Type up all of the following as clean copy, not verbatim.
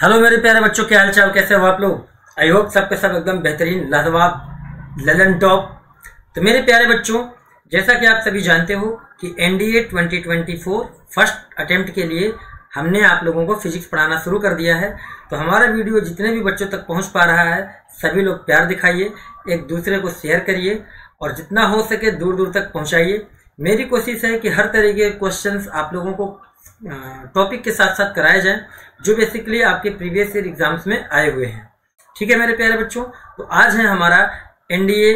Hello मेरे प्यारे बच्चों, क्या हाल चाल, कैसे हो आप लोग। आई होप सबके सब एकदम बेहतरीन, लाजवाब, ललन टॉप। तो मेरे प्यारे बच्चों, जैसा कि आप सभी जानते हो कि एनडीए 2024 फर्स्ट अटेम्प्ट के लिए हमने आप लोगों को फिजिक्स पढ़ाना शुरू कर दिया है। तो हमारा वीडियो जितने भी बच्चों तक पहुंच पा रहा है, सभी लोग प्यार दिखाइए, एक दूसरे को शेयर करिए और जितना हो सके दूर दूर तक पहुंचाइए। मेरी कोशिश है कि हर तरह के क्वेश्चंस आप लोगों को टॉपिक के साथ साथ कराए जाएं जो बेसिकली आपके प्रीवियस ईयर एग्जाम्स में आए हुए हैं। ठीक है मेरे प्यारे बच्चों, तो आज है हमारा एनडीए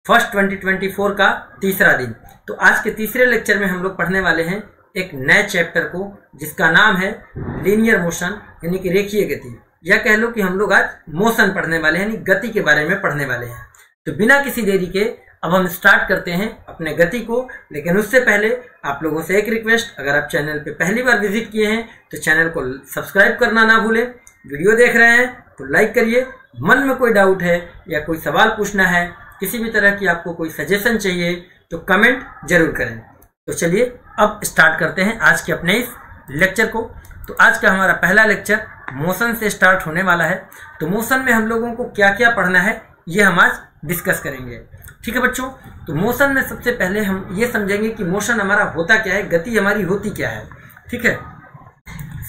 फर्स्ट 2024 का तीसरा दिन। तो आज के तीसरे लेक्चर में हम लोग पढ़ने वाले हैं एक नए चैप्टर को, जिसका नाम है लीनियर मोशन, यानी कि रेखीय गति। या कह लो कि हम लोग आज मोशन पढ़ने वाले हैं, यानी गति के बारे में पढ़ने वाले हैं। तो बिना किसी देरी के अब हम स्टार्ट करते हैं अपने गति को। लेकिन उससे पहले आप लोगों से एक रिक्वेस्ट, अगर आप चैनल पे पहली बार विजिट किए हैं तो चैनल को सब्सक्राइब करना ना भूलें। वीडियो देख रहे हैं तो लाइक करिए। मन में कोई डाउट है या कोई सवाल पूछना है, किसी भी तरह की आपको कोई सजेशन चाहिए तो कमेंट जरूर करें। तो चलिए अब स्टार्ट करते हैं आज के अपने इस लेक्चर को। तो आज का हमारा पहला लेक्चर मोशन से स्टार्ट होने वाला है। तो मोशन में हम लोगों को क्या क्या पढ़ना है ये हम आज डिस्कस करेंगे। ठीक है बच्चों, तो मोशन में सबसे पहले हम ये समझेंगे कि मोशन हमारा होता क्या है, गति हमारी होती क्या है। ठीक है,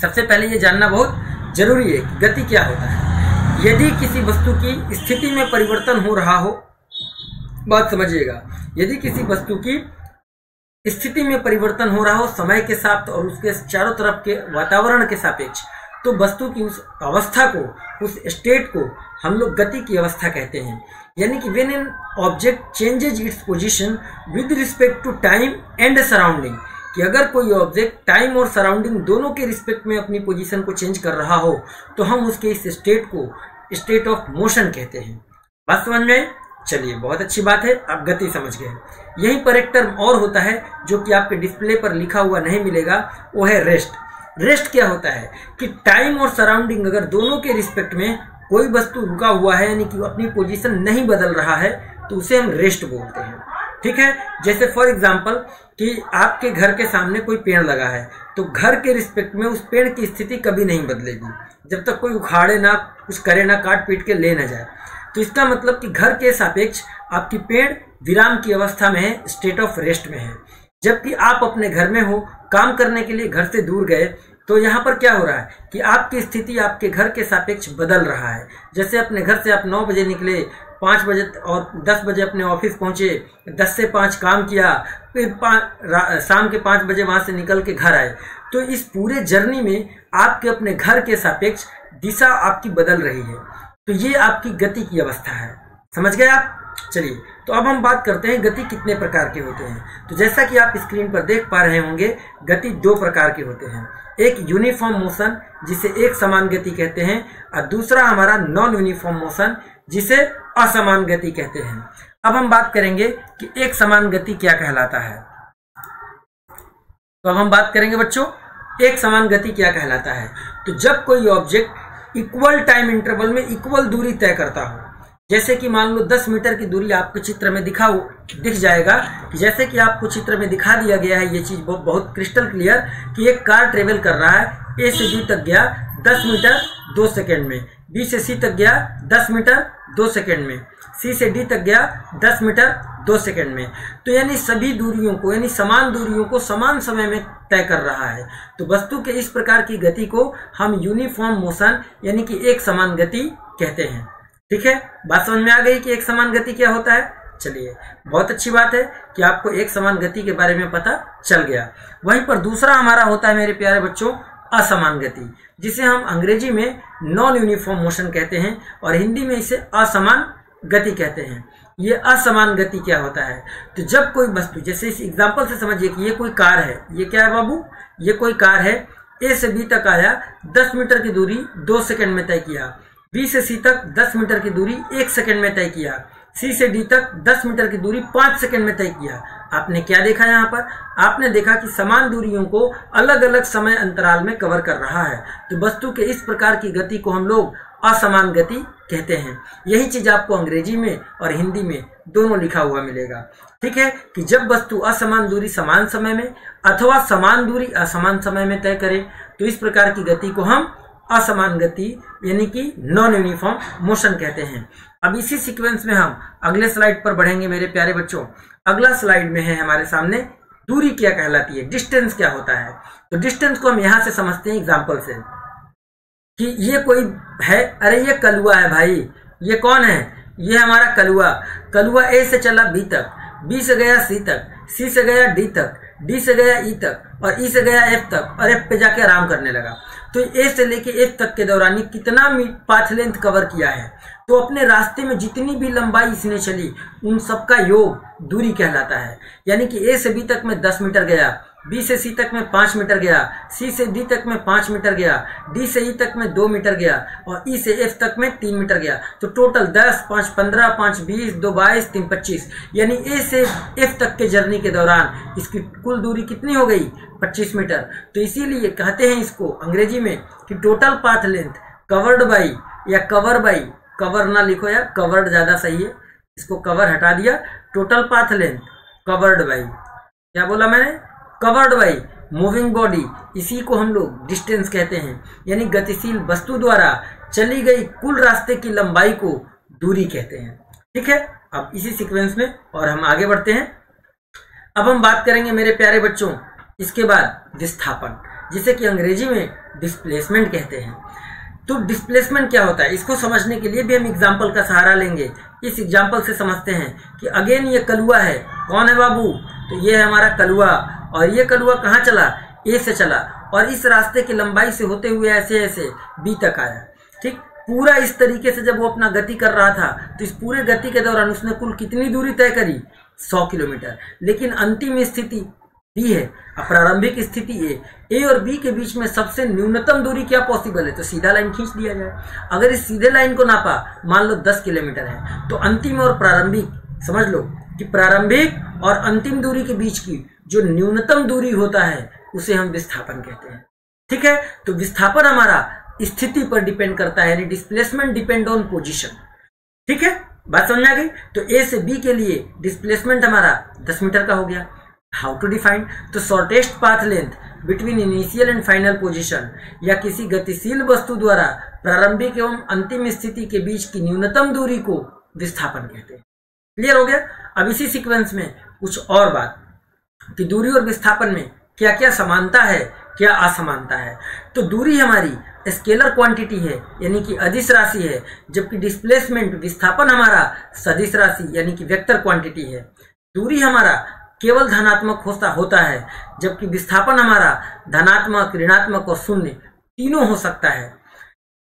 सबसे पहले ये जानना बहुत जरूरी है कि गति क्या होता है। यदि किसी वस्तु की स्थिति में परिवर्तन हो रहा हो, बात समझिएगा, यदि किसी वस्तु की स्थिति में परिवर्तन हो रहा हो समय के साथ और उसके चारों तरफ के वातावरण के सापेक्ष, तो वस्तु की उस अवस्था को, उस स्टेट को हम लोग गति की अवस्था कहते हैं। यानी कि when an object changes its position with respect to time and surrounding, कि अगर कोई ऑब्जेक्ट टाइम और सराउंडिंग दोनों के रिस्पेक्ट में अपनी पोजीशन को चेंज कर रहा हो तो हम उसके इस स्टेट को स्टेट ऑफ मोशन कहते हैं। बात समझ में? चलिए, बहुत अच्छी बात है, आप गति समझ गए। यहीं पर एक टर्म और होता है जो कि आपके डिस्प्ले पर लिखा हुआ नहीं मिलेगा, वो है रेस्ट। रेस्ट क्या होता है कि टाइम और सराउंडिंग अगर दोनों के रिस्पेक्ट में कोई वस्तु रुका हुआ है, यानी कि अपनी पोजीशन नहीं बदल रहा है, तो उसे हम रेस्ट बोलते हैं। ठीक है, जैसे फॉर एग्जांपल कि आपके घर के सामने कोई पेड़ लगा है, तो घर के रिस्पेक्ट में उस पेड़ की स्थिति कभी नहीं बदलेगी जब तक कोई उखाड़े ना, कुछ करे ना, काट पीट के ले ना जाए। तो इसका मतलब कि घर के सापेक्ष आपकी पेड़ विराम की अवस्था में है, स्टेट ऑफ रेस्ट में है। जबकि आप अपने घर में हो, काम करने के लिए घर से दूर गए, तो यहाँ पर क्या हो रहा है कि आपकी स्थिति आपके घर के सापेक्ष बदल रहा है। जैसे अपने घर से आप 9 बजे निकले, 5 बजे और 10 बजे अपने ऑफिस पहुंचे, 10 से 5 काम किया, फिर शाम के 5 बजे वहां से निकल के घर आए, तो इस पूरे जर्नी में आपके अपने घर के सापेक्ष दिशा आपकी बदल रही है। तो ये आपकी गति की अवस्था है। समझ गए आप? चलिए, तो अब हम बात करते हैं गति कितने प्रकार के होते हैं। तो जैसा कि आप स्क्रीन पर देख पा रहे होंगे, गति 2 प्रकार के होते हैं। एक यूनिफॉर्म मोशन, जिसे एक समान गति कहते हैं, और दूसरा हमारा नॉन यूनिफॉर्म मोशन, जिसे असमान गति कहते हैं। अब हम बात करेंगे कि एक समान गति क्या कहलाता है। तो अब हम बात करेंगे बच्चों, एक समान गति क्या कहलाता है। तो जब कोई ऑब्जेक्ट इक्वल टाइम इंटरवल में इक्वल दूरी तय करता हो, जैसे कि मान लो 10 मीटर की दूरी आपको चित्र में दिख जाएगा, कि जैसे कि आपको चित्र में दिखा दिया गया है, ये चीज बहुत क्रिस्टल क्लियर, कि एक कार ट्रेवल कर रहा है, ए से बी तक गया 10 मीटर 2 सेकेंड में, बी से सी तक गया 10 मीटर 2 सेकेंड में, सी से डी तक गया 10 मीटर 2 सेकेंड में। तो यानी सभी दूरियों को, यानी समान दूरियों को समान समय में तय कर रहा है। तो वस्तु के इस प्रकार की गति को हम यूनिफॉर्म मोशन, यानी कि एक समान गति कहते हैं। ठीक है, बात समझ में आ गई कि एक समान गति क्या होता है। चलिए, बहुत अच्छी बात है कि आपको एक समान गति के बारे में पता चल गया। वहीं पर दूसरा हमारा होता है मेरे प्यारे बच्चों असमान गति, जिसे हम अंग्रेजी में नॉन यूनिफॉर्म मोशन कहते हैं और हिंदी में इसे असमान गति कहते हैं। ये असमान गति क्या होता है, तो जब कोई वस्तु, जैसे इस एग्जाम्पल से समझिए कि ये कोई कार है, ये क्या है बाबू, ये कोई कार है, ए से बी तक आया, 10 मीटर की दूरी 2 सेकेंड में तय किया, बी से सी तक 10 मीटर की दूरी 1 सेकेंड में तय किया, सी से डी तक 10 मीटर की दूरी 5 सेकेंड में तय किया। आपने क्या देखा यहाँ पर? आपने देखा कि समान दूरियों को अलग अलग समय अंतराल में कवर कर रहा है। तो वस्तु के इस प्रकार की गति को हम लोग असमान गति कहते हैं। यही चीज आपको अंग्रेजी में और हिंदी में दोनों लिखा हुआ मिलेगा। ठीक है, कि जब वस्तु असमान दूरी समान समय में अथवा समान दूरी असमान समय में तय करे, तो इस प्रकार की गति को हम असमान गति यानी कि नॉन यूनिफॉर्म मोशन कहते हैं। अब इसी सीक्वेंस में हम अगले स्लाइड पर बढ़ेंगे मेरे प्यारे बच्चों। अगला स्लाइड में है हमारे सामने दूरी क्या कहलाती है, डिस्टेंस क्या होता है। तो डिस्टेंस को हम यहां से समझते हैं एग्जाम्पल से कि ये कोई है, अरे ये कलुआ है भाई, ये कौन है, ये हमारा कलुआ। कलुआ ए से चला बी तक, बी से गया सी तक, सी से गया डी तक, डी से गया ई तक और ई से गया एफ तक और एफ पे जाके आराम करने लगा। तो ए से लेके एफ तक के दौरान कितना पाथ लेंथ कवर किया है। तो अपने रास्ते में जितनी भी लंबाई इसने चली उन सबका योग दूरी कहलाता है। यानी कि ए से बी तक में 10 मीटर गया, बी से सी तक में 5 मीटर गया, सी से डी तक में 5 मीटर गया, डी से ई तक में 2 मीटर गया और ई से एफ तक में 3 मीटर गया। तो टोटल 10, 5, 15, 5, 20, 2, 22, 3, 25 यानी ए से एफ तक के जर्नी के दौरान इसकी कुल दूरी कितनी हो गई, 25 मीटर। तो इसीलिए कहते हैं इसको अंग्रेजी में कि total path length covered by या कवर बाई, कवर ना लिखो यार, कवर्ड ज्यादा सही है, इसको कवर हटा दिया, total path length covered by, क्या बोला मैंने, कवर्ड बाई मूविंग बॉडी, इसी को हम लोग डिस्टेंस कहते हैं। यानी गतिशील वस्तु द्वारा चली गई कुल रास्ते की लंबाई को दूरी कहते हैं। ठीक है, अब इसी सीक्वेंस में और हम आगे बढ़ते हैं। अब हम बात करेंगे मेरे प्यारे बच्चों इसके बाद विस्थापन, जिसे कि अंग्रेजी में डिस्प्लेसमेंट कहते हैं। तो डिस्प्लेसमेंट क्या होता है, इसको समझने के लिए भी हम एग्जाम्पल का सहारा लेंगे। इस एग्जाम्पल से समझते हैं कि अगेन ये कलुआ है, कौन है बाबू, तो ये है हमारा कलुआ और ये कलुआ कहाँ चला, ए से चला और इस रास्ते की लंबाई से होते हुए ऐसे ऐसे बी तक आया। ठीक, पूरा इस तरीके से जब वो अपना गति कर रहा था तो इस पूरे गति के दौरान उसने कुल कितनी दूरी तय करी, 100 किलोमीटर। लेकिन अंतिम स्थिति बी है, प्रारंभिक स्थिति ए और बी के बीच में सबसे न्यूनतम दूरी क्या पॉसिबल है, तो सीधा लाइन खींच दिया जाए। अगर इस सीधे लाइन को नापा, मान लो 10 किलोमीटर है, तो अंतिम और प्रारंभिक समझ लो कि प्रारंभिक और अंतिम दूरी के बीच की जो न्यूनतम दूरी होता है उसे हम विस्थापन कहते हैं। ठीक है, तो विस्थापन हमारा स्थिति पर डिपेंड करता है, यानी डिस्प्लेसमेंट डिपेंड ऑन पोजीशन। ठीक है, बात समझ आ गई। तो ए से बी के लिए डिस्प्लेसमेंट हमारा 10 मीटर का हो गया। हाउ टू डिफाइन, तो shortest path length between initial and final position, या किसी गतिशील वस्तु द्वारा प्रारंभिक एवं अंतिम स्थिति के बीच की न्यूनतम दूरी को विस्थापन कहते हैं। क्लियर हो गया। अब इसी सीक्वेंस में कुछ और बात कि दूरी और विस्थापन में क्या क्या समानता है, क्या असमानता है। तो दूरी हमारी स्केलर क्वांटिटी है, यानी कि अदिश राशि है, जबकि डिस्प्लेसमेंट विस्थापन हमारा सदिश राशि यानी कि वेक्टर क्वांटिटी है। दूरी हमारा केवल धनात्मक होता है, जबकि विस्थापन हमारा धनात्मक, ऋणात्मक और शून्य तीनों हो सकता है।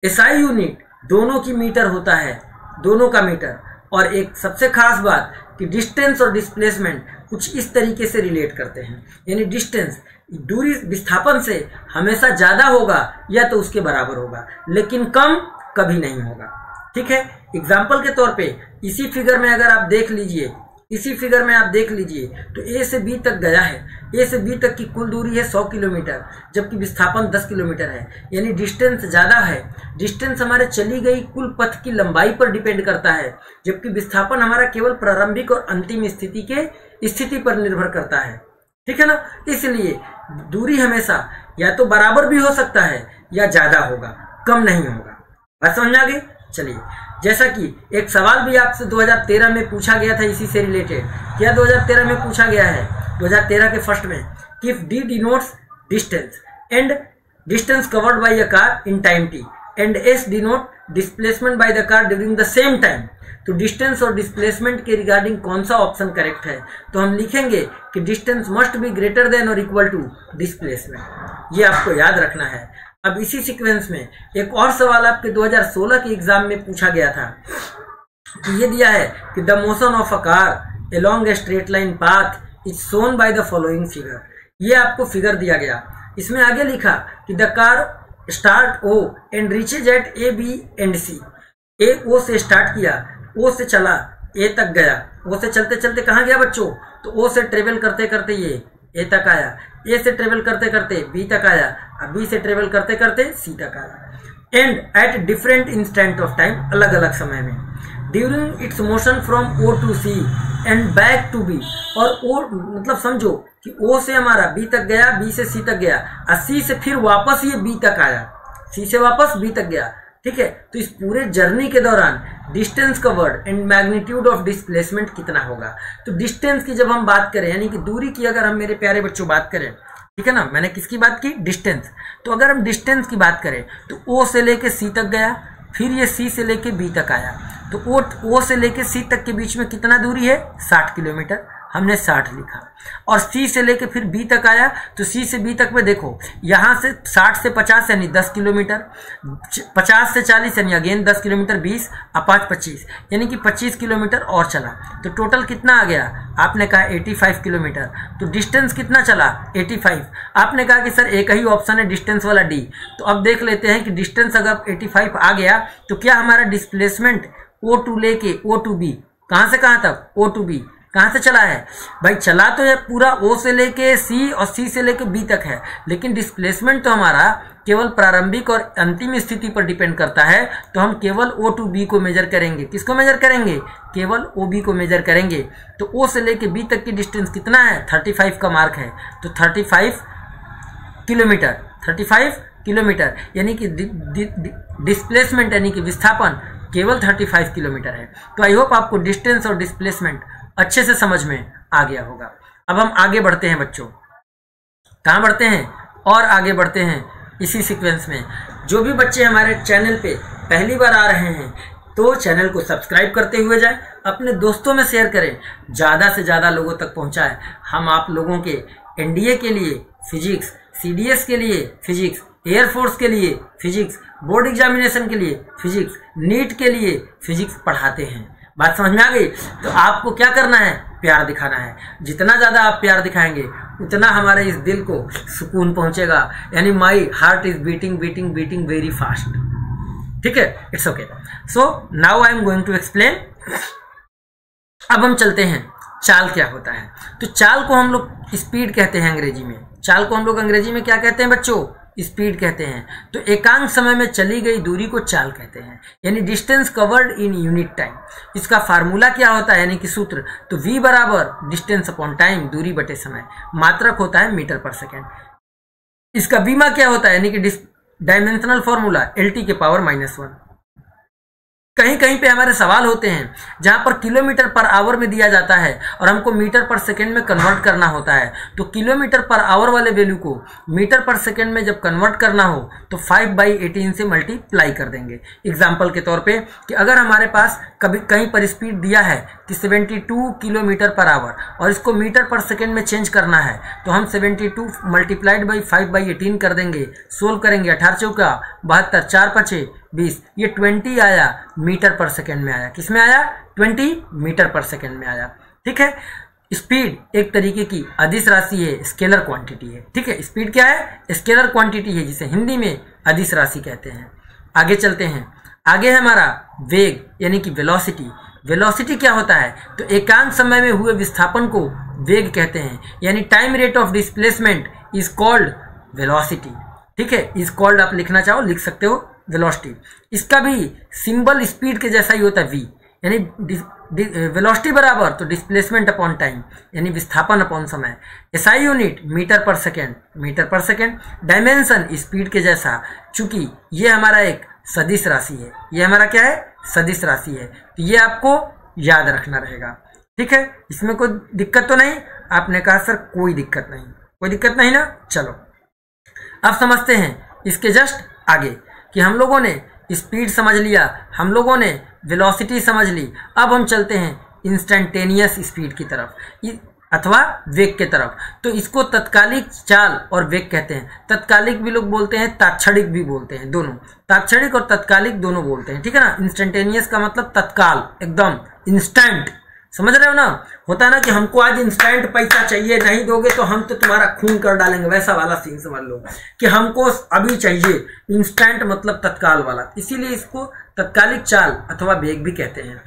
एसआई यूनिट दोनों की मीटर होता है, दोनों का मीटर। और एक सबसे खास बात कि डिस्टेंस और डिस्प्लेसमेंट कुछ इस तरीके से रिलेट करते हैं, यानी डिस्टेंस दूरी विस्थापन से हमेशा ज्यादा होगा या तो उसके बराबर होगा, लेकिन कम कभी नहीं होगा। ठीक है, एग्जाम्पल के तौर पे इसी फिगर में अगर आप देख लीजिए, इसी फिगर में आप देख लीजिए तो ए से बी तक गया है, ए से बी तक की कुल दूरी है 100 किलोमीटर, जबकि विस्थापन 10 किलोमीटर है, यानी डिस्टेंस ज्यादा है। डिस्टेंस हमारे चली गई कुल पथ की लंबाई पर डिपेंड करता है, जबकि विस्थापन हमारा केवल प्रारंभिक और अंतिम स्थिति पर निर्भर करता है। ठीक है ना, इसलिए दूरी हमेशा या तो बराबर भी हो सकता है या ज्यादा होगा, कम नहीं होगा। बात समझ आ गई। चलिए, जैसा कि एक सवाल भी आपसे 2013 में पूछा गया था इसी से रिलेटेड, क्या 2013 में पूछा गया है, 2013 के फर्स्ट में, कि if D denotes distance and distance covered by a car in time T and S denote displacement by the car during the same time, तो डिस्टेंस और डिस्प्लेसमेंट के रिगार्डिंग कौन सा ऑप्शन करेक्ट है। तो हम लिखेंगे कि distance must be greater than और इक्वल टू डिस्प्लेसमेंट। ये आपको याद रखना है। अब इसी सीक्वेंस में एक और सवाल आपके 2016 के एग्जाम में पूछा गया था कि ये दिया है कि the motion of a car along a straight line path is shown by the following figure. ये आपको फिगर दिया गया, इसमें आगे लिखा कि the car start O and reaches at A B and C. A O से स्टार्ट किया, ओ से चला ए तक गया, ओ से चलते चलते कहाँ गया बच्चों, तो ओ से ट्रेवल करते करते ये ए तक आया, ए से ट्रेवल करते करते बी तक आया, अब बी से ट्रेवल करते करते सी तक आया। And at different instant of time, अलग अलग समय में, during its motion from O to C and back to B. और ओ मतलब समझो कि ओ से हमारा बी तक गया, बी से सी तक गया और सी से फिर वापस ये बी तक आया, सी से वापस बी तक गया, ठीक है। तो इस पूरे जर्नी के दौरान distance covered and magnitude of displacement कितना होगा। तो डिस्टेंस की जब हम बात करें, यानी कि दूरी की अगर हम मेरे प्यारे बच्चों बात करें, ठीक है ना, मैंने किसकी बात की, डिस्टेंस। तो अगर हम डिस्टेंस की बात करें तो ओ से लेके सी तक गया, फिर ये सी से लेके बी तक आया, तो ओ से लेके सी तक के बीच में कितना दूरी है, 60 किलोमीटर, हमने 60 लिखा। और सी से लेके फिर बी तक आया, तो सी से बी तक में देखो, यहाँ से 60 से 50 यानी 10 किलोमीटर, 50 से 40 यानी अगेन 10 किलोमीटर, 20 और 5 25 यानी कि 25 किलोमीटर और चला। तो टोटल कितना आ गया, आपने कहा 85 किलोमीटर। तो डिस्टेंस कितना चला, 85। आपने कहा कि सर एक ही ऑप्शन है डिस्टेंस वाला डी, तो अब देख लेते हैं कि डिस्टेंस अगर 85 आ गया तो क्या हमारा डिस्प्लेसमेंट O2 लेके O2B, कहाँ से कहाँ तक, O2B कहाँ से चला है भाई, चला तो ये पूरा O से लेके C और C से लेके B तक है, लेकिन डिस्प्लेसमेंट तो हमारा केवल प्रारंभिक और अंतिम स्थिति पर डिपेंड करता है। तो हम केवल O2B को मेजर करेंगे। किसको मेजर करेंगे, केवल OB को मेजर करेंगे। तो O से लेके B तक की डिस्टेंस कितना है, 35 का मार्क है, तो 35 किलोमीटर, 35 किलोमीटर यानी कि डिस्प्लेसमेंट यानी कि विस्थापन केवल 35 किलोमीटर है। तो आई होप आपको डिस्टेंस और डिस्प्लेसमेंट अच्छे से समझ में आ गया होगा। अब हम आगे बढ़ते हैं बच्चों, कहाँ बढ़ते हैं, और आगे बढ़ते हैं इसी सीक्वेंस में। जो भी बच्चे हमारे चैनल पे पहली बार आ रहे हैं तो चैनल को सब्सक्राइब करते हुए जाएं, अपने दोस्तों में शेयर करें, ज़्यादा से ज़्यादा लोगों तक पहुँचाएं। हम आप लोगों के एनडीए के लिए फिजिक्स, सीडीएस के लिए फिजिक्स, एयरफोर्स के लिए फिजिक्स, बोर्ड एग्जामिनेशन के लिए फिजिक्स, नीट के लिए फिजिक्स पढ़ाते हैं। बात समझ में आ गई। तो आपको क्या करना है, प्यार दिखाना है। जितना ज़्यादा आप प्यार दिखाएंगे उतना हमारे इस दिल को सुकून पहुंचेगा, यानी my heart is beating beating beating very fast, ठीक है। It's okay. So now I am going to explain. अब हम चलते हैं, चाल क्या होता है। तो चाल को हम लोग स्पीड कहते हैं अंग्रेजी में। चाल को हम लोग अंग्रेजी में क्या कहते हैं बच्चों, स्पीड कहते हैं। तो एकांक समय में चली गई दूरी को चाल कहते हैं, यानी distance covered in unit time. इसका फार्मूला क्या होता है, यानी कि सूत्र, तो v बराबर डिस्टेंस अपॉन टाइम, दूरी बटे समय, मात्रक होता है मीटर पर सेकेंड। इसका बीमा क्या होता है, यानी कि डायमेंशनल फॉर्मूला LT के पावर -1। कहीं कहीं पे हमारे सवाल होते हैं जहां पर किलोमीटर पर आवर में दिया जाता है और हमको मीटर पर सेकंड में कन्वर्ट करना होता है। तो किलोमीटर पर आवर वाले वैल्यू को मीटर पर सेकंड में जब कन्वर्ट करना हो तो 5/18 से मल्टीप्लाई कर देंगे। एग्जाम्पल के तौर पे कि अगर हमारे पास कभी कहीं पर स्पीड दिया है कि 72 किलोमीटर पर आवर और इसको मीटर पर सेकंड में चेंज करना है, तो हम 72 मल्टीप्लाइड बाई 5/18 कर देंगे। सोल्व करेंगे, 18 चौका 72, 4 5 20, ये 20 आया, मीटर पर सेकेंड में आया। किस में आया, 20 मीटर पर सेकेंड में आया, ठीक है। स्पीड एक तरीके की अदिश राशि है, स्केलर क्वांटिटी है, ठीक है। स्पीड क्या है, स्केलर क्वांटिटी है, जिसे हिंदी में अदिश राशि कहते हैं। आगे चलते हैं, आगे है हमारा वेग यानी कि वेलोसिटी। वेलोसिटी क्या होता है, तो एकांक समय में हुए विस्थापन को वेग कहते हैं, यानी time rate of displacement is called velocity, ठीक है। इज कॉल्ड आप लिखना चाहो लिख सकते हो, वेलोसिटी। इसका भी सिंबल स्पीड के जैसा ही होता है, v, यानी वेलोसिटी बराबर तो डिस्प्लेसमेंट अपॉन टाइम, यानी विस्थापन अपॉन समय। SI यूनिट मीटर पर सेकेंड, मीटर पर सेकेंड। डायमेंशन स्पीड के जैसा, चूंकि ये हमारा एक सदिश राशि है, ये हमारा क्या है, सदिश राशि है, तो ये आपको याद रखना रहेगा, ठीक है। इसमें कोई दिक्कत तो नहीं, आपने कहा सर कोई दिक्कत नहीं, कोई दिक्कत नहीं ना। चलो अब समझते हैं इसके जस्ट आगे कि हम लोगों ने स्पीड समझ लिया, हम लोगों ने वेलोसिटी समझ ली। अब हम चलते हैं इंस्टेंटेनियस स्पीड की तरफ अथवा वेग के तरफ। तो इसको तत्कालिक चाल और वेग कहते हैं। तत्कालिक भी लोग बोलते हैं, तात्क्षणिक भी बोलते हैं, दोनों, तात्क्षणिक और तत्कालिक दोनों बोलते हैं, ठीक है ना। इंस्टेंटेनियस का मतलब तत्काल, एकदम इंस्टेंट, समझ रहे हो ना। होता है ना कि हमको आज इंस्टेंट पैसा चाहिए, नहीं दोगे तो हम तो तुम्हारा खून कर डालेंगे, वैसा वाला सीन समझ लो कि हमको अभी चाहिए। इंस्टेंट मतलब तत्काल वाला, इसीलिए इसको तत्कालिक चाल अथवा वेग भी कहते हैं,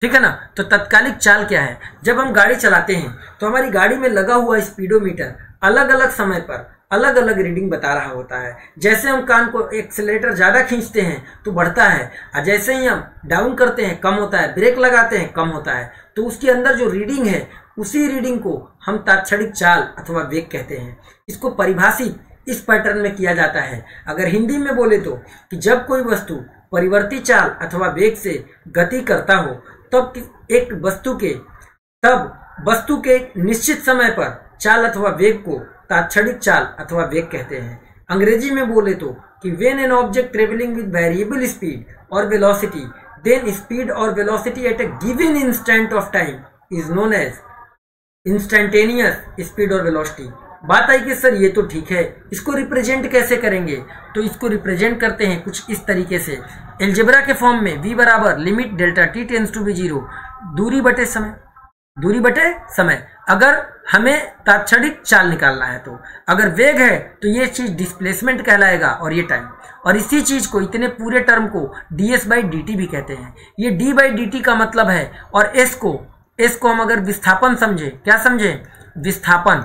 ठीक है ना। तो तत्कालिक चाल क्या है, जब हम गाड़ी चलाते हैं तो हमारी गाड़ी में लगा हुआ स्पीडोमीटर अलग अलग समय पर अलग अलग रीडिंग बता रहा होता है। जैसे हम कान को एक्सेलेरेटर ज्यादा खींचते हैं तो बढ़ता है, और जैसे ही हम डाउन करते हैं कम होता है, ब्रेक लगाते हैं कम होता है। तो उसके अंदर जो रीडिंग है उसी रीडिंग को हम तात्क्षणिक चाल अथवा वेग कहते हैं। इसको परिभाषित इस पैटर्न में किया जाता है। अगर हिंदी में बोले तो कि जब कोई वस्तु परिवर्ती चाल अथवा वेग से गति करता हो तब वस्तु के एक निश्चित समय पर चाल अथवा वेग को तात्क्षणिक चाल अथवा वेग कहते हैं। अंग्रेजी में बोले तो कि when an object traveling with variable speed or velocity, then speed or velocity at a given instant of time is known as instantaneous speed or velocity। बात आई कि सर ये तो ठीक है, इसको रिप्रेजेंट कैसे करेंगे? तो इसको रिप्रेजेंट करते हैं कुछ इस तरीके से, एल्जेब्रा के फॉर्म में v बराबर limit delta t tends to be 0, दूरी बटे समय। अगर हमें तात्क्षणिक चाल निकालना है तो अगर वेग है तो ये चीज डिस्प्लेसमेंट कहलाएगा और ये टाइम, और इसी चीज को इतने पूरे टर्म को ds/dt भी कहते हैं। ये d/dt का मतलब है, और s को हम अगर विस्थापन समझे, क्या समझे? विस्थापन,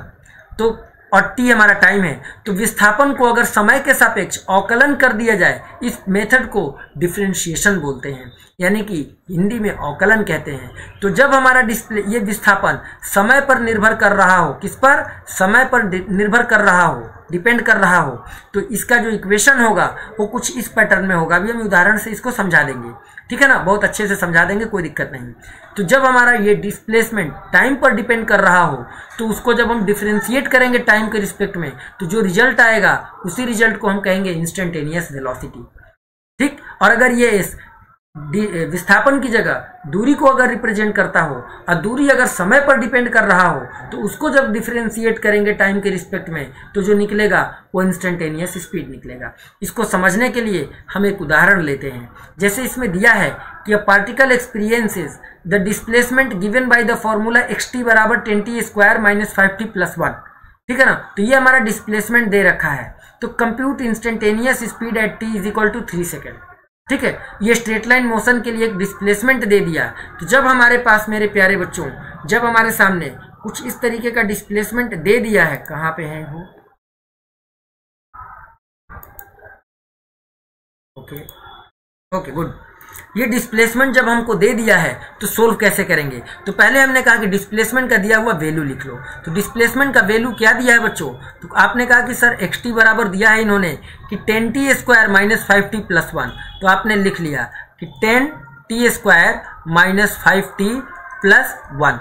तो और t हमारा टाइम है, तो विस्थापन को अगर समय के सापेक्ष अवकलन कर दिया जाए, इस मेथड को डिफरेंशिएशन बोलते हैं, यानी कि हिंदी में अवकलन कहते हैं। तो जब हमारा ये विस्थापन समय पर निर्भर कर रहा हो, किस पर? समय पर निर्भर कर रहा हो, डिपेंड कर रहा हो, तो इसका जो इक्वेशन होगा वो कुछ इस पैटर्न में होगा। अभी हम उदाहरण से इसको समझा देंगे, ठीक है ना, बहुत अच्छे से समझा देंगे, कोई दिक्कत नहीं। तो जब हमारा ये डिस्प्लेसमेंट टाइम पर डिपेंड कर रहा हो तो उसको जब हम डिफरेंशिएट करेंगे टाइम के रिस्पेक्ट में, तो जो रिजल्ट आएगा उसी रिजल्ट को हम कहेंगे इंस्टेंटेनियस वेलोसिटी, ठीक। और अगर ये इस विस्थापन की जगह दूरी को अगर रिप्रेजेंट करता हो और दूरी अगर समय पर डिपेंड कर रहा हो तो उसको जब डिफरेंशिएट करेंगे टाइम के रिस्पेक्ट में तो जो निकलेगा वो इंस्टेंटेनियस स्पीड निकलेगा। इसको समझने के लिए हम एक उदाहरण लेते हैं। जैसे इसमें दिया है कि a particle experiences the displacement given by the formula xt बराबर 10t square minus 5t plus 1, ठीक है ना। तो ये हमारा डिस्प्लेसमेंट दे रखा है, तो compute instantaneous speed at t is equal to 3 second, ठीक है। ये स्ट्रेट लाइन मोशन के लिए एक डिस्प्लेसमेंट दे दिया। तो जब हमारे पास मेरे प्यारे बच्चों, जब हमारे सामने कुछ इस तरीके का डिस्प्लेसमेंट दे दिया है, कहां पे है वो, ओके गुड। ये डिस्प्लेसमेंट जब हमको दे दिया है तो सोल्व कैसे करेंगे? तो पहले हमने कहा कि डिस्प्लेसमेंट का दिया हुआ वैल्यू लिख लो। तो डिस्प्लेसमेंट का वैल्यू क्या दिया है बच्चों? तो आपने कहा कि सर xt बराबर दिया है इन्होंने कि 10t square minus 5t plus 1, तो आपने लिख लिया कि 10t square minus 5t plus 1,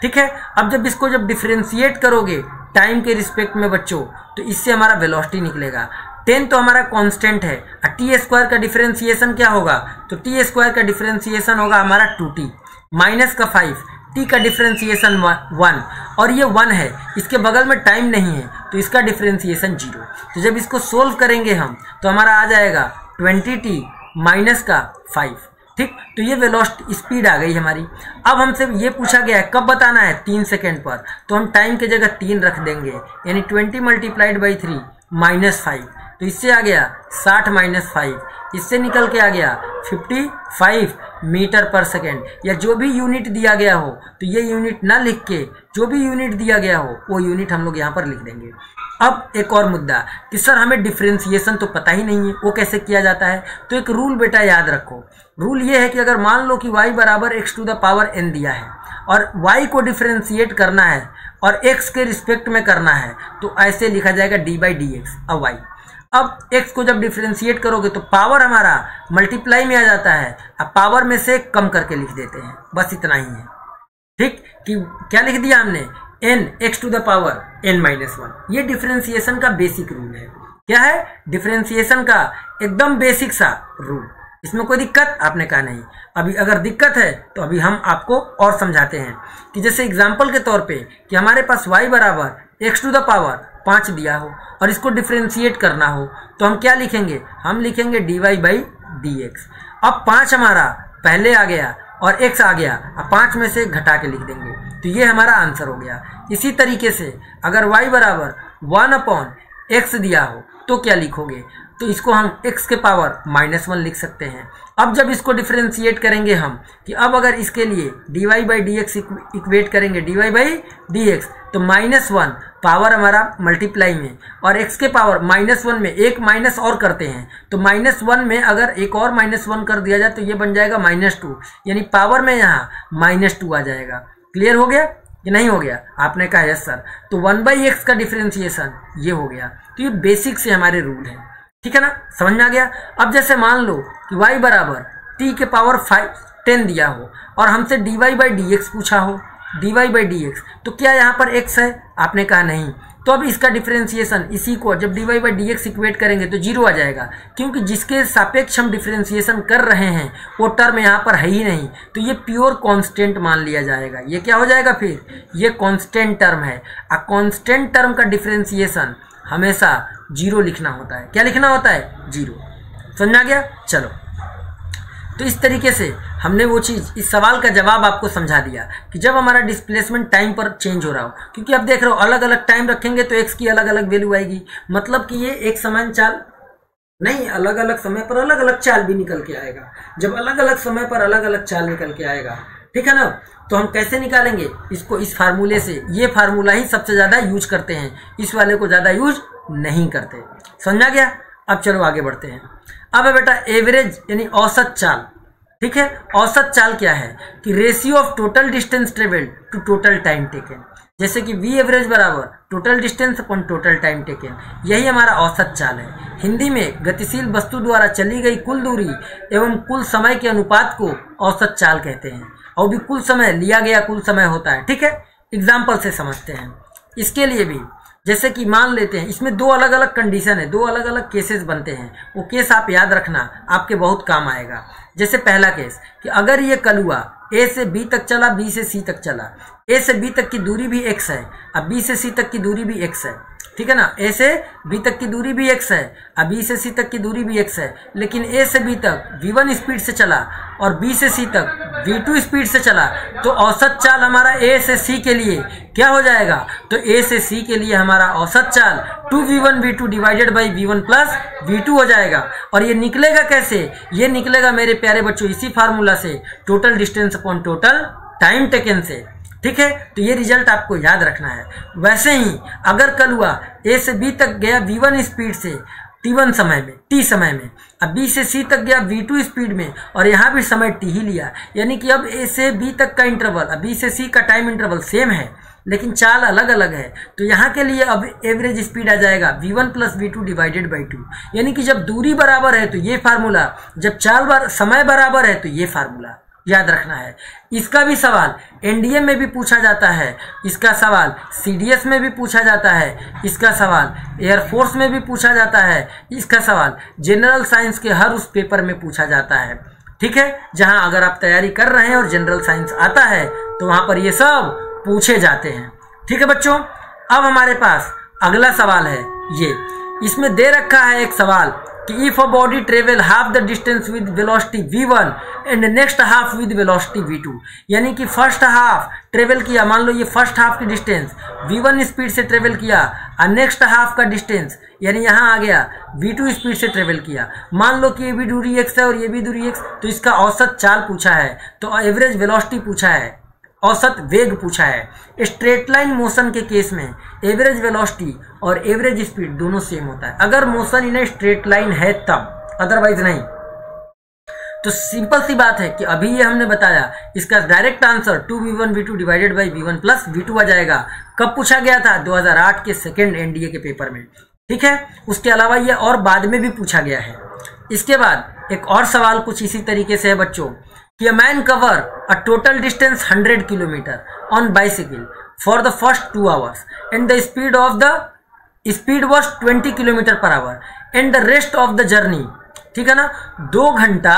ठीक है। अब जब डिफरेंशिएट करोगे टाइम के रिस्पेक्ट में बच्चों, तो इससे हमारा वेलोसिटी निकलेगा। 10 तो हमारा कांस्टेंट है, टी स्क्वायर का डिफरेंशिएशन क्या होगा? तो टी स्क्वायर का डिफरेंशिएशन होगा हमारा 2t माइनस का 5, t का डिफरेंशिएशन 1, और ये 1 है, इसके बगल में टाइम नहीं है तो इसका डिफरेंशिएशन 0। तो जब इसको सोल्व करेंगे हम तो हमारा आ जाएगा 20t माइनस का 5, ठीक। तो ये वेलोसिटी स्पीड आ गई हमारी। अब हमसे ये पूछा गया है कब बताना है? 3 सेकेंड पर, तो हम टाइम की जगह 3 रख देंगे, यानी 20 मल्टीप्लाइड बाई 3 माइनस 5, तो इससे आ गया 60 माइनस 5, इससे निकल के आ गया 55 मीटर पर सेकेंड, या जो भी यूनिट दिया गया हो, तो ये यूनिट ना लिख के जो भी यूनिट दिया गया हो वो यूनिट हम लोग यहाँ पर लिख देंगे। अब एक और मुद्दा कि सर हमें डिफरेंशिएशन तो पता ही नहीं है, वो कैसे किया जाता है? तो एक रूल बेटा याद रखो। रूल ये है कि अगर मान लो कि y बराबर x to the power n दिया है और y को डिफरेंशिएट करना है और x के रिस्पेक्ट में करना है, तो ऐसे लिखा जाएगा d/dx अब y। अब x को जब डिफरेंशिएट करोगे तो पावर हमारा मल्टीप्लाई में आ जाता है, अब पावर में से कम करके लिख देते हैं, बस इतना ही है, ठीक। कि क्या लिख दिया हमने? n x to the power n minus 1। ये डिफरेंशिएशन का बेसिक रूल है। क्या है? डिफरेंशिएशन का एकदम बेसिक सा रूल। इसमें कोई दिक्कत? आपने कहा नहीं। अभी अगर दिक्कत है तो अभी हम आपको और समझाते हैं कि जैसे एग्जाम्पल के तौर पे कि हमारे पास y बराबर x टू द पावर 5 दिया हो और इसको डिफरेंशिएट करना हो, तो हम क्या लिखेंगे? हम लिखेंगे dy/dx। अब 5 हमारा पहले आ गया और x आ गया, अब 5 में से घटा के लिख देंगे, तो ये हमारा आंसर हो गया। इसी तरीके से अगर y बराबर 1/x दिया हो तो क्या लिखोगे? तो इसको हम x के पावर -1 लिख सकते हैं। अब जब इसको डिफरेंशिएट करेंगे हम कि अब अगर इसके लिए dy/dx इक्वेट करेंगे dy/dx, तो -1 पावर हमारा मल्टीप्लाई में और x के पावर -1 में एक माइनस और करते हैं, तो -1 में अगर एक और -1 कर दिया जाए तो ये बन जाएगा -2, यानी पावर में यहाँ -2 आ जाएगा। क्लियर हो गया? ये नहीं हो गया? आपने कहा यस सर। तो 1/x का डिफरेंशिएशन ये हो गया। तो ये बेसिक से हमारे रूल है, ठीक है ना, समझ में आ गया। अब जैसे मान लो कि y बराबर t के पावर 10 दिया हो और हमसे dy/dx पूछा हो, dy/dx, तो क्या यहाँ पर x है? आपने कहा नहीं। तो अब इसका डिफरेंशिएशन, इसी को जब dy/dx इक्वेट करेंगे तो 0 आ जाएगा, क्योंकि जिसके सापेक्ष हम डिफरेंशिएशन कर रहे हैं वो टर्म यहाँ पर है ही नहीं, तो ये प्योर कांस्टेंट मान लिया जाएगा। ये क्या हो जाएगा फिर? ये कांस्टेंट टर्म है। कांस्टेंट टर्म का डिफरेंशिएशन हमेशा 0 लिखना होता है। क्या लिखना होता है? 0। समझ आ गया? चलो, तो इस तरीके से हमने वो चीज़, इस सवाल का जवाब आपको समझा दिया कि जब हमारा डिस्प्लेसमेंट टाइम पर चेंज हो रहा हो, क्योंकि अब देख रहे हो अलग अलग टाइम रखेंगे तो x की अलग अलग वैल्यू आएगी, मतलब कि ये एक समान चाल नहीं, अलग अलग समय पर अलग अलग चाल भी निकल के आएगा। जब अलग अलग समय पर अलग अलग चाल निकल के आएगा, ठीक है ना, तो हम कैसे निकालेंगे इसको? इस फार्मूले से। ये फार्मूला ही सबसे ज़्यादा यूज करते हैं, इस वाले को ज़्यादा यूज नहीं करते। समझा गया? अब चलो आगे बढ़ते हैं। अब है बेटा एवरेज यानी औसत चाल, ठीक है। औसत चाल क्या है? कि ratio of total distance travelled to total time taken, जैसे कि v एवरेज बराबर total distance upon total time taken, यही हमारा औसत चाल है। हिंदी में गतिशील वस्तु द्वारा चली गई कुल दूरी एवं कुल समय के अनुपात को औसत चाल कहते हैं, और भी कुल समय लिया गया कुल समय होता है, ठीक है। एग्जाम्पल से समझते हैं इसके लिए भी। जैसे कि मान लेते हैं, इसमें दो अलग अलग कंडीशन है, दो अलग अलग केसेस बनते हैं, वो केस आप याद रखना, आपके बहुत काम आएगा। जैसे पहला केस कि अगर ये कलुआ ए से बी तक चला, बी से सी तक चला, ए से बी तक की दूरी भी x है, अब बी से सी तक की दूरी भी x है, ठीक है ना। ए से बी तक की दूरी भी x है, अब बी से सी तक की दूरी भी x है, लेकिन ए से बी तक v1 स्पीड से चला और बी से सी तक v2 स्पीड से चला, तो औसत चाल हमारा ए से सी के लिए क्या हो जाएगा? तो ए से सी के लिए हमारा औसत चाल 2v1 v2 divided by v1 plus v2 हो जाएगा। और ये निकलेगा कैसे? ये निकलेगा मेरे प्यारे बच्चों इसी फार्मूला से, total distance upon total time taken से, ठीक है। तो ये रिजल्ट आपको याद रखना है। वैसे ही अगर कलुआ ए से बी तक गया v1 स्पीड से t1 समय में, t समय में, अब बी से सी तक गया v2 स्पीड में, और यहाँ भी समय t ही लिया, यानी कि अब ए से बी तक का इंटरवल, अब बी से सी का टाइम इंटरवल सेम है लेकिन चाल अलग अलग है, तो यहाँ के लिए अब एवरेज स्पीड आ जाएगा v1 plus v2 divided by 2, यानी कि जब दूरी बराबर है तो ये फार्मूला, जब समय बराबर है तो ये फार्मूला याद रखना है। इसका भी सवाल एनडीए में भी पूछा जाता है, इसका सवाल सीडीएस में भी पूछा जाता है, इसका सवाल एयरफोर्स में भी पूछा जाता है, इसका सवाल जनरल साइंस के हर उस पेपर में पूछा जाता है, ठीक है। जहां अगर आप तैयारी कर रहे हैं और जनरल साइंस आता है तो वहां पर ये सब पूछे जाते हैं, ठीक है बच्चों। अब हमारे पास अगला सवाल है, ये इसमें दे रखा है एक सवाल कि if a body travel half the distance with velocity v1 and next half with velocity v2, यानी कि फर्स्ट हाफ ट्रेवल किया, मान लो ये फर्स्ट हाफ की डिस्टेंस v1 स्पीड से ट्रेवल किया और नेक्स्ट हाफ का डिस्टेंस यानी यहाँ आ गया v2 स्पीड से ट्रेवल किया, मान लो कि ये भी दूरी x है और ये भी दूरी x, तो इसका औसत चाल पूछा है, तो एवरेज वेलोसिटी पूछा है, औसत वेग पूछा है। स्ट्रेट लाइन मोशन के केस में एवरेज वेलोसिटी और एवरेज स्पीड दोनों सेम होता है, अगर मोशन इन स्ट्रेट लाइन है तब, अदरवाइज नहीं। तो सिंपल सी बात है कि अभी ये हमने बताया, इसका direct answer 2v1 v2 divided by v1 plus v2 आ जाएगा। कब पूछा गया था? 2008 के सेकेंड एनडीए के पेपर में, ठीक है। उसके अलावा ये और बाद में भी पूछा गया है। इसके बाद एक और सवाल कुछ इसी तरीके से है बच्चों कि a man cover a total distance 100 kilometer on bicycle for the first 2 hours and the speed was 20 kilometer per hour and the rest of the journey, ठीक है ना, 2 घंटा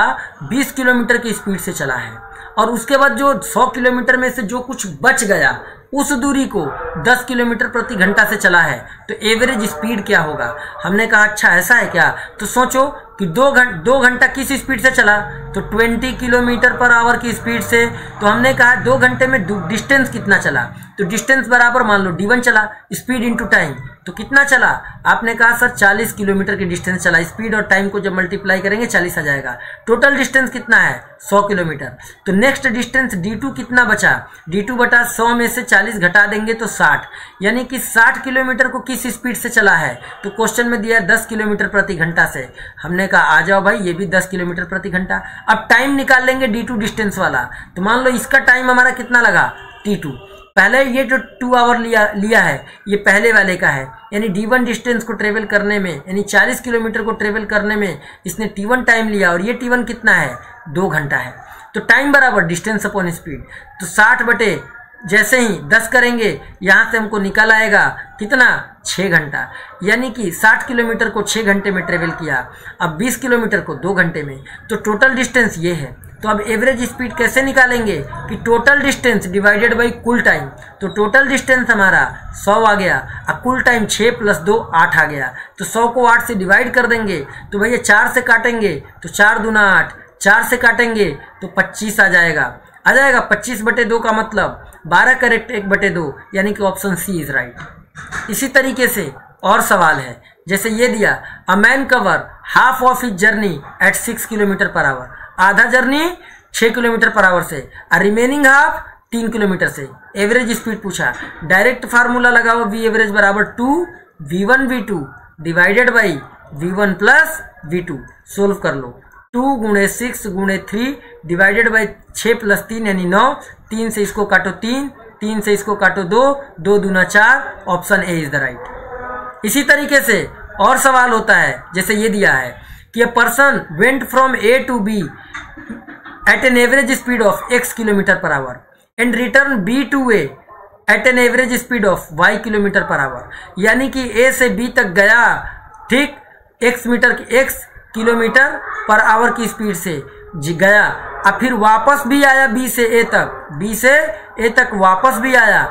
20 किलोमीटर की स्पीड से चला है और उसके बाद जो 100 किलोमीटर में से जो कुछ बच गया उस दूरी को 10 किलोमीटर प्रति घंटा से चला है, तो एवरेज स्पीड क्या होगा? हमने कहा अच्छा ऐसा है क्या, तो सोचो कि 2 घंटा किस स्पीड से चला, तो 20 किलोमीटर पर आवर की स्पीड से। तो हमने कहा 2 घंटे में डिस्टेंस कितना चला, तो डिस्टेंस बराबर मान लो d1 चला, स्पीड इंटू टाइम, तो कितना चला? आपने कहा सर 40 किलोमीटर की डिस्टेंस चला, स्पीड और टाइम को जब मल्टीप्लाई करेंगे 40 आ जाएगा। टोटल डिस्टेंस कितना है? 100 किलोमीटर। तो नेक्स्ट डिस्टेंस d2 कितना बचा? d2 बटा 100 में से 40 घटा देंगे तो 60, यानी कि 60 किलोमीटर को किस स्पीड से चला है? तो क्वेश्चन में दिया 10 किलोमीटर प्रति घंटा से। हमने कहा आ जाओ भाई, ये भी 10 किलोमीटर प्रति घंटा। अब टाइम निकाल लेंगे d2 डिस्टेंस वाला, तो मान लो इसका टाइम हमारा कितना लगा? t2। पहले ये जो 2 आवर लिया है ये पहले वाले का है, यानी D1 डिस्टेंस को ट्रेवल करने में, यानी 40 किलोमीटर को ट्रेवल करने में इसने T1 टाइम लिया, और ये T1 कितना है, 2 घंटा है। तो टाइम बराबर डिस्टेंस अपॉन स्पीड, तो 60 बटे जैसे ही 10 करेंगे यहाँ से हमको निकल आएगा कितना, 6 घंटा, यानी कि 60 किलोमीटर को 6 घंटे में ट्रेवल किया, अब 20 किलोमीटर को 2 घंटे में, तो टोटल डिस्टेंस ये है। तो अब एवरेज स्पीड कैसे निकालेंगे कि टोटल डिस्टेंस डिवाइडेड बाई कुल टाइम, तो टोटल डिस्टेंस हमारा 100 आ गया, अब कुल टाइम 6 + 2 8 आ गया, तो 100 को 8 से डिवाइड कर देंगे, तो भैया 4 से काटेंगे तो 4 दूना 8, 4 से काटेंगे तो 25 आ जाएगा 25/2 का मतलब 12 करेक्ट 1/2, यानी कि ऑप्शन सी इज राइट। इसी तरीके से और सवाल है, जैसे ये दिया, a man cover half of his journey at 6 kilometre per hour, आधा जर्नी 6 किलोमीटर पर आवर से, रिमेनिंग हाफ 3 किलोमीटर से। एवरेज स्पीड पूछा, डायरेक्ट फार्मूला लगाओ, वी एवरेज बराबर 2v1v2 divided by v1 plus v2, solve कर लो। 2 × 6 × 3 divided by 6 + 3 यानी 9, 3 से इसको काटो 3, 3 से इसको काटो 2, 2 दूना 4, option A is the right. इसी तरीके से और सवाल होता है, जैसे ये दिया है कि a person went from A to B at an average speed of x kilometre per hour and return B to A at an average speed of y kilometre per hour, यानी कि A से B तक गया, ठीक, x kilometre per hour की speed से गया, अब फिर वापस भी आया B से A तक वापस भी आया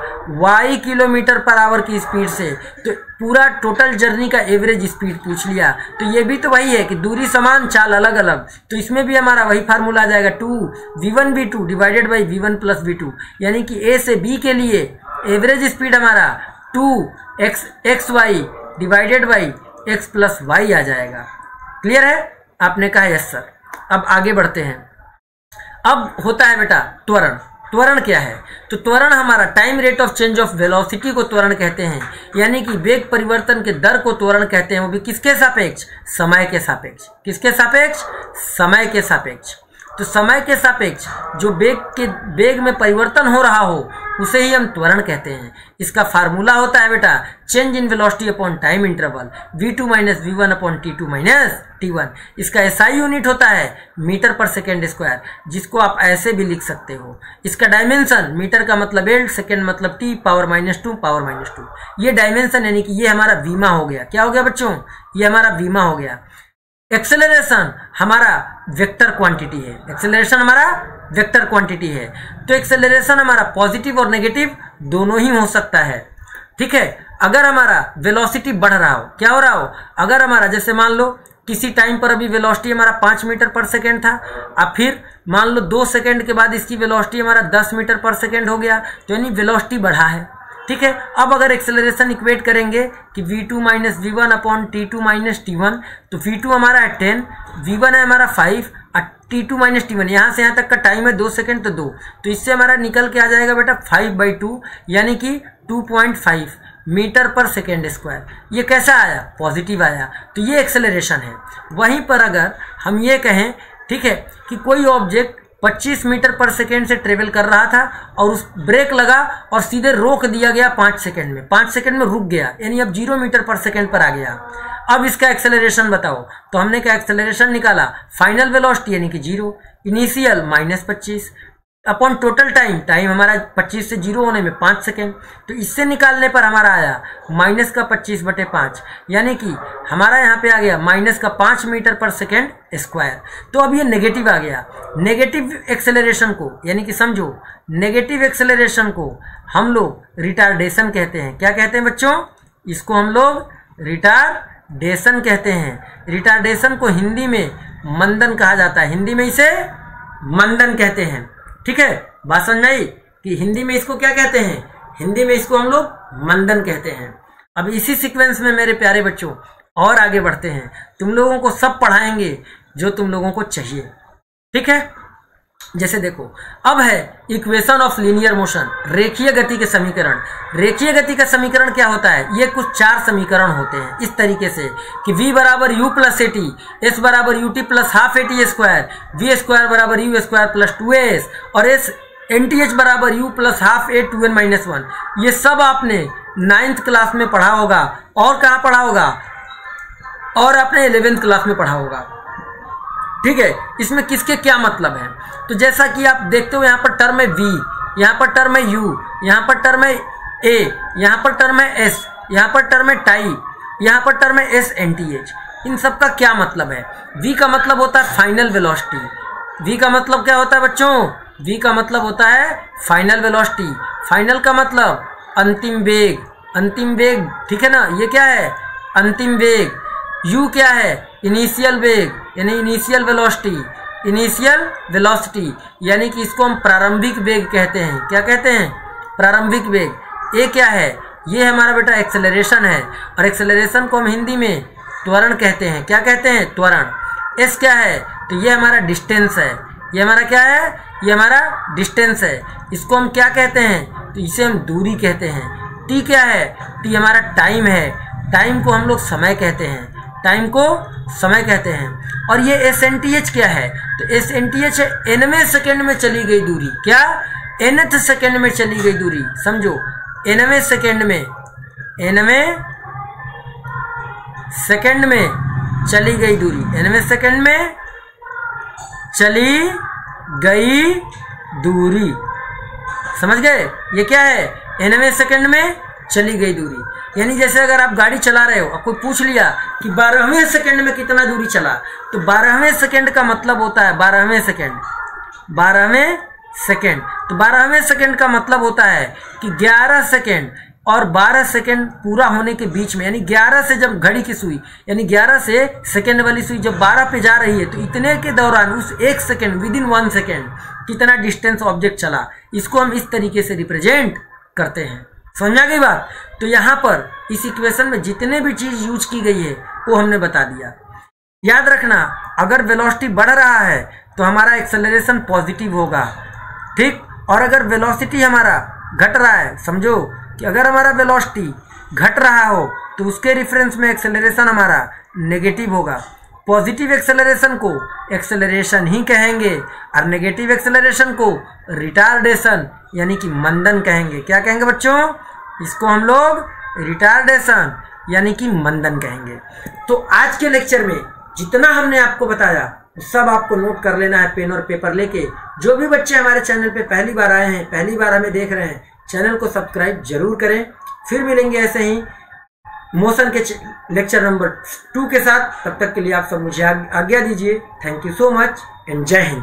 y किलोमीटर पर आवर की स्पीड से, तो पूरा टोटल जर्नी का एवरेज स्पीड पूछ लिया। तो ये भी तो वही है कि दूरी समान चाल अलग अलग, तो इसमें भी हमारा वही फार्मूला आ जाएगा, 2v1v2 divided by v1 plus v2, यानी कि A से B के लिए एवरेज स्पीड हमारा 2xy divided by x plus y आ जाएगा। क्लियर है? आपने कहा यस सर। अब आगे बढ़ते हैं। अब होता है बेटा त्वरण। त्वरण क्या है? तो त्वरण हमारा time rate of change of velocity को त्वरण कहते हैं, यानी कि वेग परिवर्तन के दर को त्वरण कहते हैं, वो भी किसके सापेक्ष? समय के सापेक्ष। किसके सापेक्ष? समय के सापेक्ष। तो समय के सापेक्ष जो वेग में परिवर्तन हो रहा हो उसे ही हम त्वरण कहते हैं। इसका फार्मूला होता है बेटा change in velocity upon time interval v2 - v1 upon t2 - t1। इसका SI यूनिट होता है मीटर पर सेकेंड स्क्वायर, जिसको आप ऐसे भी लिख सकते हो। इसका डायमेंशन, मीटर का मतलब L, सेकेंड मतलब t, पावर -2 पावर -2। ये डायमेंशन यानी कि ये हमारा वीमा हो गया। क्या हो गया बच्चों? ये हमारा वीमा हो गया। एक्सेलरेशन हमारा वेक्टर क्वांटिटी है। एक्सेलरेशन हमारा वेक्टर क्वांटिटी है। तो एक्सेलरेशन हमारा पॉजिटिव और नेगेटिव दोनों ही हो सकता है। ठीक है, अगर हमारा वेलोसिटी बढ़ रहा हो, क्या हो रहा हो, अगर हमारा जैसे मान लो किसी टाइम पर अभी वेलोसिटी हमारा 5 मीटर पर सेकेंड था, अब फिर मान लो 2 सेकेंड के बाद इसकी वेलोसिटी हमारा 10 मीटर पर सेकेंड हो गया, तो यानी वेलोसिटी बढ़ा है। ठीक है, अब अगर एक्सेलरेशन इक्वेट करेंगे कि v2 - v1 upon t2 - t1, तो v2 हमारा है 10, v1 है हमारा 5 और t2 - t1 यहाँ से यहाँ तक का टाइम है 2 सेकेंड, तो 2, तो इससे हमारा निकल के आ जाएगा बेटा 5/2 यानी कि 2.5 मीटर पर सेकेंड स्क्वायर। ये कैसा आया? पॉजिटिव आया। तो ये एक्सेलरेशन है। वहीं पर अगर हम ये कहें, ठीक है, कि कोई ऑब्जेक्ट 25 मीटर पर सेकेंड से ट्रेवल कर रहा था और उस ब्रेक लगा और सीधे रोक दिया गया 5 सेकेंड में, 5 सेकेंड में रुक गया, यानी अब 0 मीटर पर सेकेंड पर आ गया। अब इसका एक्सेलरेशन बताओ, तो हमने क्या एक्सेलरेशन निकाला? फाइनल वेलोसिटी यानी कि 0, इनिशियल -25 अपॉन टोटल टाइम हमारा 25 से 0 होने में 5 सेकेंड, तो इससे निकालने पर हमारा आया -25/5, यानी कि हमारा यहाँ पे आ गया -5 मीटर पर सेकेंड स्क्वायर। तो अब ये नेगेटिव आ गया। नेगेटिव एक्सेलरेशन को, यानी कि समझो नेगेटिव एक्सेलरेशन को हम लोग रिटार्डेशन कहते हैं। क्या कहते हैं बच्चों? इसको हम लोग रिटार्डेशन कहते हैं। रिटार्डेशन को हिंदी में मंदन कहा जाता है। हिंदी में इसे मंदन कहते हैं। ठीक है, बात समझ आई कि हिंदी में इसको क्या कहते हैं? हिंदी में इसको हम लोग मंदन कहते हैं। अब इसी सीक्वेंस में मेरे प्यारे बच्चों और आगे बढ़ते हैं। तुम लोगों को सब पढ़ाएंगे जो तुम लोगों को चाहिए। ठीक है, जैसे देखो अब है इक्वेशन ऑफ लीनियर मोशन, रेखीय गति के समीकरण। रेखीय गति का समीकरण क्या होता है? ये कुछ 4 समीकरण होते हैं इस तरीके से कि v बराबर u प्लस at, s बराबर ut plus half at square, v square बराबर u स्क्वायर प्लस 2s और s NTH बराबर U plus half A 2n minus 1, ये सब आपने 9th क्लास में पढ़ा होगा। और कहाँ पढ़ा होगा? और आपने 11th क्लास में पढ़ा होगा। ठीक है, इसमें किसके क्या मतलब है? तो जैसा कि आप देखते हो यहाँ पर टर्म है V, यहाँ पर टर्म है U, यहाँ पर टर्म है A, यहाँ पर टर्म है S, यहाँ पर टर्म है टाई, यहाँ पर टर्म है S NTH। इन सब का क्या मतलब है? V का मतलब होता है फाइनल वेलोसिटी। V का मतलब क्या होता है बच्चों? V का मतलब होता है फाइनल वेलोसिटी। फाइनल का मतलब अंतिम वेग, अंतिम वेग, ठीक है ना, ये क्या है? अंतिम वेग। U क्या है? इनिशियल वेग यानी इनिशियल वेलोसिटी, इनिशियल वेलोसिटी यानी कि इसको हम प्रारंभिक वेग कहते हैं। क्या कहते हैं? प्रारंभिक वेग। A क्या है? ये हमारा बेटा एक्सेलरेशन है, और एक्सेलरेशन को हम हिंदी में त्वरण कहते हैं। क्या कहते हैं? त्वरण। S क्या है? तो ये हमारा डिस्टेंस है। ये हमारा क्या है? ये हमारा डिस्टेंस है। इसको हम क्या कहते हैं? तो इसे हम दूरी कहते हैं। T क्या है? T हमारा टाइम है। टाइम को हम लोग समय कहते हैं, टाइम को समय कहते हैं। और ये SNTH क्या है? तो SNTH है nवें सेकेंड में चली गई दूरी। क्या? nth सेकेंड में चली गई दूरी। समझो, nवें सेकेंड में, nवें सेकेंड में चली गई दूरी, nवें सेकेंड में चली गई दूरी। समझ गए? ये क्या है? nवें सेकेंड में चली गई दूरी। यानी जैसे अगर आप गाड़ी चला रहे हो, आपको पूछ लिया कि 12वें सेकेंड में कितना दूरी चला, तो 12वें सेकेंड का मतलब होता है 12वें सेकेंड, 12वें सेकेंड। तो 12वें सेकेंड का मतलब होता है कि 11 सेकेंड और 12 सेकेंड पूरा होने के बीच में, यानी 11 से जब घड़ी की सुई, यानी 11 से सेकेंड वाली सुई जब 12 पे जा रही है, तो इतने के दौरान उस 1 सेकेंड, विद इन 1 सेकेंड कितना डिस्टेंस ऑब्जेक्ट चला, इसको हम इस तरीके से रिप्रेजेंट करते हैं। समझा गई बात? तो यहाँ पर इस इक्वेशन में जितने भी चीज यूज की गई है वो हमने बता दिया। याद रखना, अगर वेलोसिटी बढ़ रहा है तो हमारा एक्सेलरेशन पॉजिटिव होगा, ठीक। और अगर वेलोसिटी हमारा घट रहा है, समझो कि अगर हमारा वेलोसिटी घट रहा हो तो उसके रिफरेंस में एक्सेलरेशन हमारा नेगेटिव होगा। पॉजिटिव एक्सेलरेशन को एक्सेलरेशन ही कहेंगे और नेगेटिव एक्सेलरेशन को रिटार्डेशन यानी कि मंदन कहेंगे। क्या कहेंगे बच्चों? इसको हम लोग रिटार्डेशन यानी कि मंदन कहेंगे। तो आज के लेक्चर में जितना हमने आपको बताया सब आपको नोट कर लेना है पेन और पेपर लेके। जो भी बच्चे हमारे चैनल पे पहली बार आए हैं, पहली बार हमें देख रहे हैं, चैनल को सब्सक्राइब जरूर करें। फिर मिलेंगे ऐसे ही मोशन के लेक्चर नंबर 2 के साथ। तब तक के लिए आप सब मुझे आज्ञा दीजिए। Thank you so much and जय हिंद।